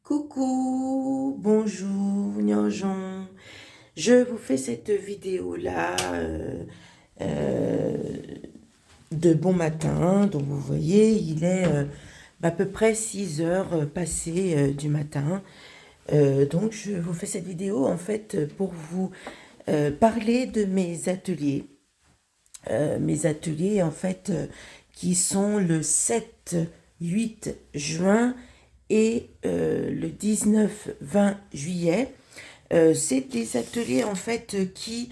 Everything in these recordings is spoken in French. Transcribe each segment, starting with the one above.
Coucou, bonjour, Nyanjon. Je vous fais cette vidéo-là euh, de bon matin. Donc vous voyez, il est à peu près 6 heures passées du matin. Donc je vous fais cette vidéo en fait pour vous parler de mes ateliers. Mes ateliers en fait qui sont le 7-8 juin et le 19-20 juillet. C'est des ateliers en fait qui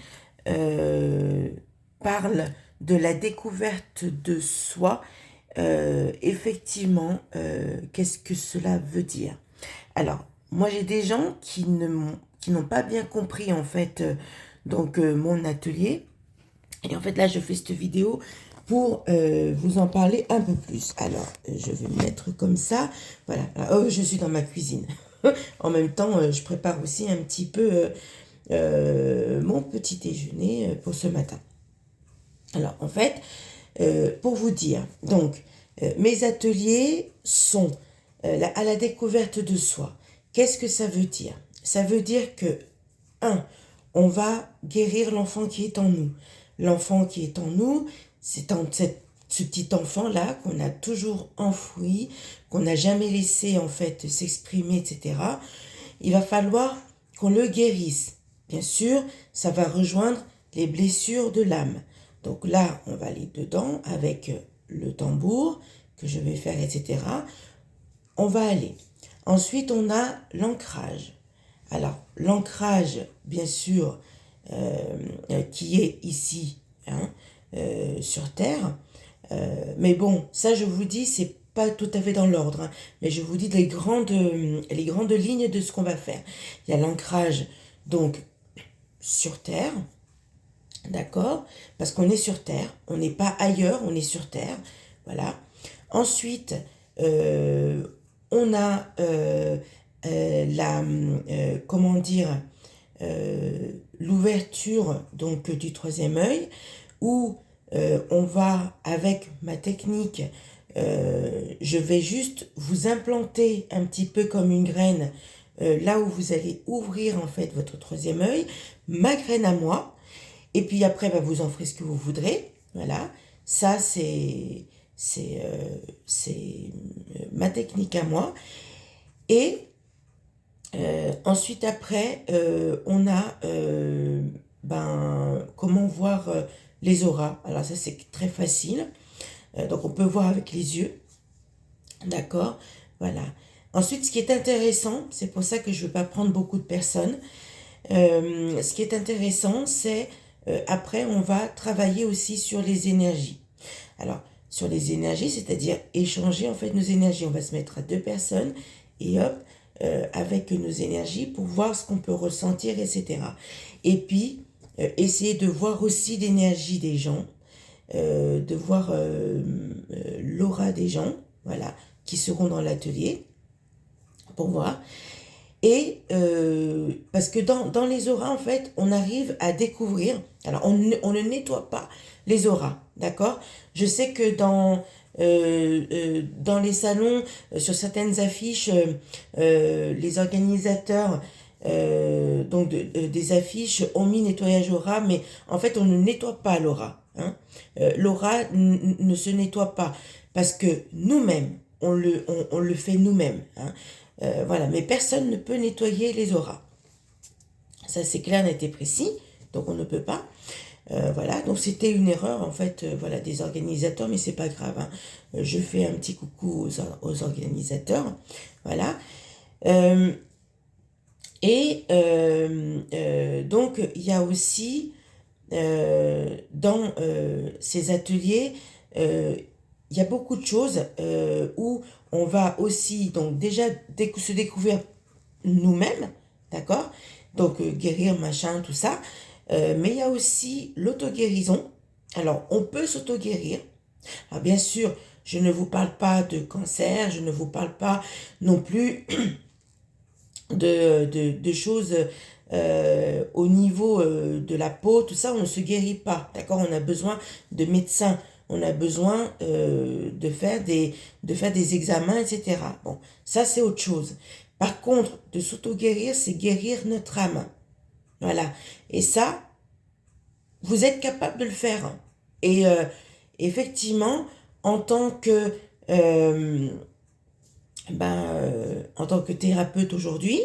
parlent de la découverte de soi. Effectivement, qu'est-ce que cela veut dire? Alors, moi j'ai des gens qui n'ont pas bien compris en fait mon atelier. Et en fait là je fais cette vidéo pour vous en parler un peu plus. Alors, je vais me mettre comme ça. Voilà. Oh, je suis dans ma cuisine. En même temps, je prépare aussi un petit peu mon petit déjeuner pour ce matin. Alors, en fait, pour vous dire, donc, mes ateliers sont à la découverte de soi. Qu'est-ce que ça veut dire? Ça veut dire que, on va guérir l'enfant qui est en nous. L'enfant qui est en nous, c'est ce petit enfant-là qu'on a toujours enfoui, qu'on n'a jamais laissé en fait s'exprimer, etc. Il va falloir qu'on le guérisse. Bien sûr, ça va rejoindre les blessures de l'âme. Donc là, on va aller dedans avec le tambour que je vais faire, etc. On va aller. Ensuite, on a l'ancrage. Alors, l'ancrage, bien sûr, qui est ici, hein, sur Terre. Mais bon, ça, je vous dis, c'est pas tout à fait dans l'ordre, hein, mais je vous dis les grandes lignes de ce qu'on va faire. Il y a l'ancrage, donc, sur Terre, d'accord? Parce qu'on est sur Terre, on n'est pas ailleurs, on est sur Terre, voilà. Ensuite, on a comment dire, l'ouverture donc du troisième œil, où on va, avec ma technique, je vais juste vous implanter un petit peu comme une graine, là où vous allez ouvrir en fait votre troisième œil, ma graine à moi, et puis après bah, vous en ferez ce que vous voudrez, voilà, ça c'est ma technique à moi. Et ensuite après on a comment voir les auras. Alors ça c'est très facile, donc on peut voir avec les yeux, d'accord, voilà. Ensuite, ce qui est intéressant, c'est pour ça que je ne veux pas prendre beaucoup de personnes, ce qui est intéressant, c'est après, on va travailler aussi sur les énergies. Alors, sur les énergies, c'est-à-dire échanger en fait nos énergies. On va se mettre à deux personnes et hop, avec nos énergies pour voir ce qu'on peut ressentir, etc. Et puis, essayer de voir aussi l'énergie des gens, de voir l'aura des gens, voilà, qui seront dans l'atelier, pour voir. Et parce que dans les auras, en fait, on arrive à découvrir. Alors, on ne nettoie pas les auras, d'accord? Je sais que dans les salons, sur certaines affiches, les organisateurs des affiches ont mis nettoyage aura, mais en fait, on ne nettoie pas l'aura. Hein. L'aura ne se nettoie pas parce que nous-mêmes, on le fait nous-mêmes. Hein. Voilà, mais personne ne peut nettoyer les auras. Ça, c'est clair, net et précis, donc on ne peut pas. Voilà, donc c'était une erreur en fait, voilà, des organisateurs, mais c'est pas grave. Hein. Je fais un petit coucou aux organisateurs, voilà. Donc il y a aussi dans ces ateliers, il y a beaucoup de choses où on va aussi donc déjà se découvrir nous-mêmes, d'accord? Donc guérir, machin, tout ça. Mais il y a aussi l'auto-guérison. Alors, on peut s'auto-guérir. Alors, bien sûr, je ne vous parle pas de cancer, je ne vous parle pas non plus de choses au niveau de la peau, tout ça, on ne se guérit pas, d'accord? On a besoin de médecins on a besoin de faire des examens, etc. Bon, ça c'est autre chose. Par contre, de s'auto-guérir, c'est guérir notre âme. Voilà. Et ça, vous êtes capable de le faire. Et effectivement, en tant que, en tant que thérapeute aujourd'hui,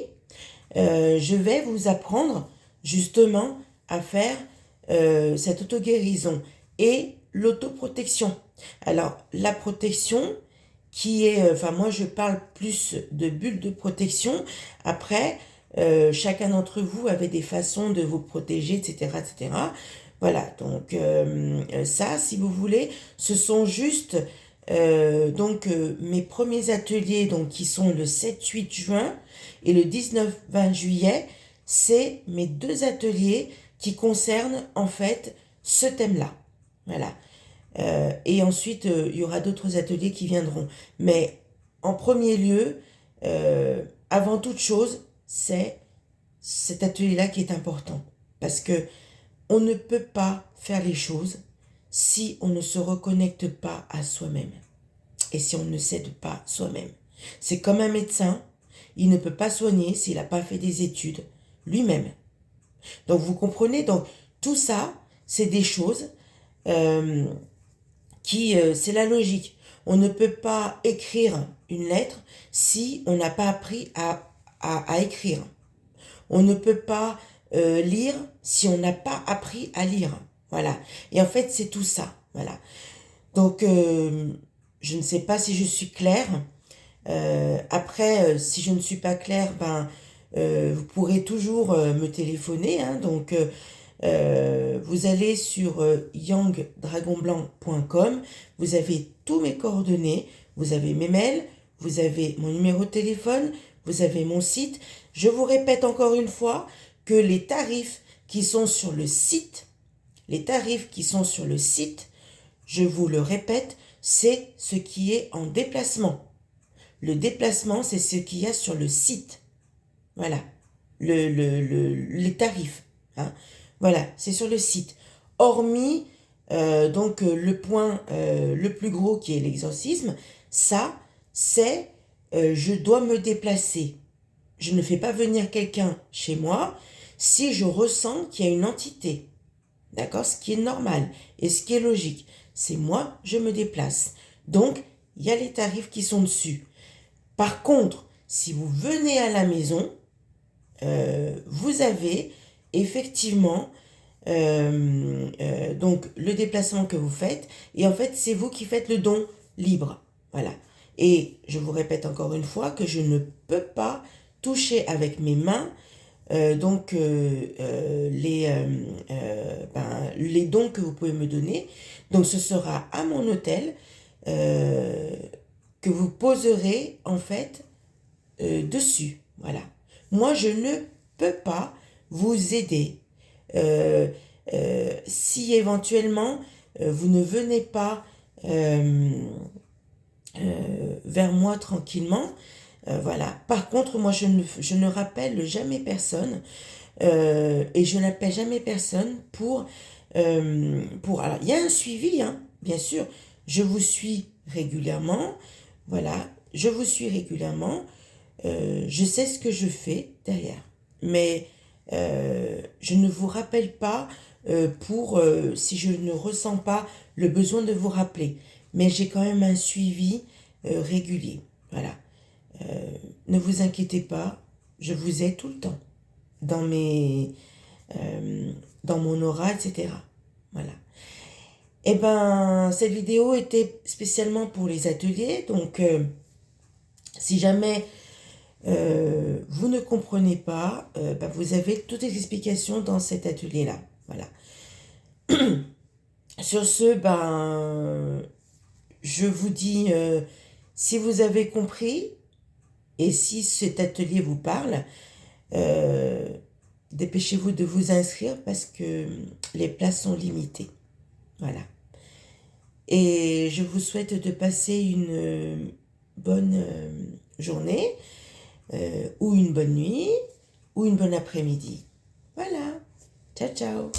je vais vous apprendre justement à faire cette auto-guérison et l'autoprotection. Alors, la protection qui est, enfin moi je parle plus de bulles de protection. Après, chacun d'entre vous avait des façons de vous protéger, etc., etc. Voilà, donc ça, si vous voulez, ce sont juste mes premiers ateliers, donc qui sont le 7-8 juin et le 19-20 juillet. C'est mes 2 ateliers qui concernent en fait ce thème-là. Voilà. Et ensuite, il y aura d'autres ateliers qui viendront. Mais en premier lieu, avant toute chose, c'est cet atelier-là qui est important. Parce que on ne peut pas faire les choses si on ne se reconnecte pas à soi-même. Et si on ne s'aide pas soi-même. C'est comme un médecin, il ne peut pas soigner s'il n'a pas fait des études lui-même. Donc vous comprenez, donc tout ça, c'est des choses c'est la logique. On ne peut pas écrire une lettre si on n'a pas appris à écrire. On ne peut pas lire si on n'a pas appris à lire. Voilà. Et en fait, c'est tout ça. Voilà. Donc, je ne sais pas si je suis claire. Après, si je ne suis pas claire, vous pourrez toujours me téléphoner. Hein, donc, vous allez sur yangdragonblanc.com, vous avez tous mes coordonnées, vous avez mes mails, vous avez mon numéro de téléphone, vous avez mon site. Je vous répète encore une fois que les tarifs qui sont sur le site, je vous le répète, c'est ce qui est en déplacement. Le déplacement, c'est ce qu'il y a sur le site. Voilà, les tarifs. Hein. Voilà, c'est sur le site. Hormis, le point le plus gros qui est l'exorcisme, ça, c'est je dois me déplacer. Je ne fais pas venir quelqu'un chez moi si je ressens qu'il y a une entité. D'accord? Ce qui est normal et ce qui est logique. C'est moi, je me déplace. Donc, il y a les tarifs qui sont dessus. Par contre, si vous venez à la maison, vous avez effectivement donc le déplacement que vous faites et en fait c'est vous qui faites le don libre. Voilà. Et je vous répète encore une fois que je ne peux pas toucher avec mes mains les dons que vous pouvez me donner. Donc ce sera à mon hôtel que vous poserez en fait dessus. Voilà. Moi, je ne peux pas vous aider. Si éventuellement vous ne venez pas vers moi tranquillement, voilà. Par contre, moi, je ne rappelle jamais personne et je n'appelle jamais personne alors, il y a un suivi, hein, bien sûr. Je vous suis régulièrement. Voilà. Je vous suis régulièrement. Je sais ce que je fais derrière. Mais je ne vous rappelle pas si je ne ressens pas le besoin de vous rappeler. Mais j'ai quand même un suivi régulier. Voilà. Ne vous inquiétez pas, je vous ai tout le temps dans mon aura, etc. Voilà. Et cette vidéo était spécialement pour les ateliers. Donc, si jamais vous ne comprenez pas, vous avez toutes les explications dans cet atelier-là. Voilà. Sur ce, je vous dis, si vous avez compris, et si cet atelier vous parle, dépêchez-vous de vous inscrire parce que les places sont limitées. Voilà. Et je vous souhaite de passer une bonne journée, ou une bonne nuit, ou une bonne après-midi. Voilà. Ciao, ciao.